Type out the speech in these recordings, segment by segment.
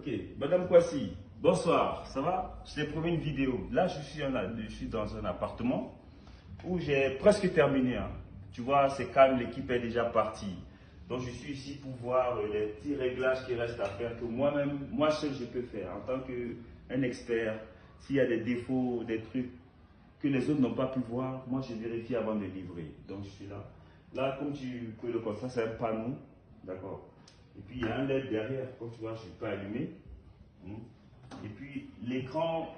Ok, Madame Kwasi, bonsoir, ça va? Je t'ai promis une vidéo. Là, je suis dans un appartement où j'ai presque terminé, hein. Tu vois, c'est calme, l'équipe est déjà partie. Donc, je suis ici pour voir les petits réglages qui restent à faire que moi-même, moi seul, je peux faire. En tant qu'un expert, s'il y a des défauts, des trucs que les autres n'ont pas pu voir, moi, je vérifie avant de livrer. Donc, je suis là. Là, comme tu peux le constater, c'est un panneau, d'accord? Et puis, il y a un LED derrière, comme tu vois, je peux allumer. Et puis, l'écran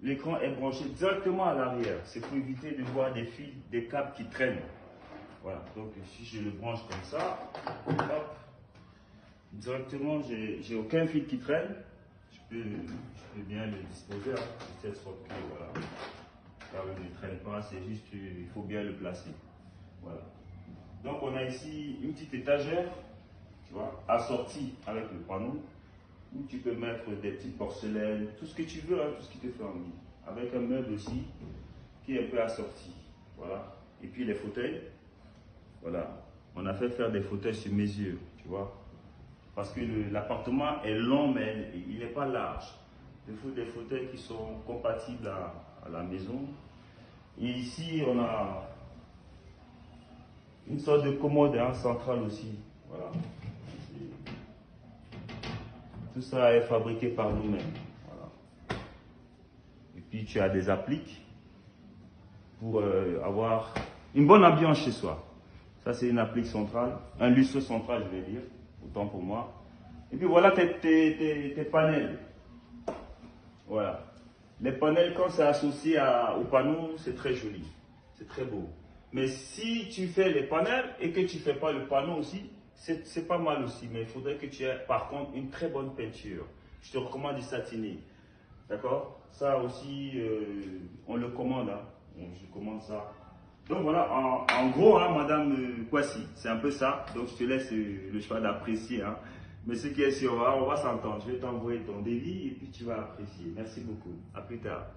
est branché directement à l'arrière. C'est pour éviter de voir des fils, des câbles qui traînent. Voilà, donc si je le branche comme ça, hop, directement, j'ai aucun fil qui traîne. Je peux bien le disposer, hein, de telle sorte que, voilà, là il ne traîne pas, c'est juste, il faut bien le placer. Voilà. Donc, on a ici une petite étagère, tu vois, assortie avec le panneau, où tu peux mettre des petites porcelaines, tout ce que tu veux, hein, tout ce qui te fait envie. Avec un meuble aussi, qui est un peu assorti. Voilà. Et puis les fauteuils. Voilà. On a fait faire des fauteuils sur mesure, tu vois. Parce que l'appartement est long, mais il n'est pas large. Il faut des fauteuils qui sont compatibles à la maison. Et ici, on a une sorte de commode, hein, centrale aussi. Voilà. Tout ça est fabriqué par nous-mêmes. Voilà. Et puis tu as des appliques pour avoir une bonne ambiance chez soi. Ça, c'est une applique centrale, un lustre central, je vais dire, autant pour moi. Et puis voilà tes panels. Voilà. Les panels, quand c'est associé au panneau, c'est très joli. C'est très beau. Mais si tu fais les panels et que tu ne fais pas le panneau aussi, c'est pas mal aussi. Mais il faudrait que tu aies par contre une très bonne peinture. Je te recommande du satiné. D'accord? Ça aussi, on le commande. Hein. Je commande ça. Donc voilà, en gros, hein, Madame Kwasi, c'est un peu ça. Donc je te laisse le choix d'apprécier. Hein. Mais ce qui est sûr, on va s'entendre. Je vais t'envoyer ton devis et puis tu vas apprécier. Merci beaucoup. À plus tard.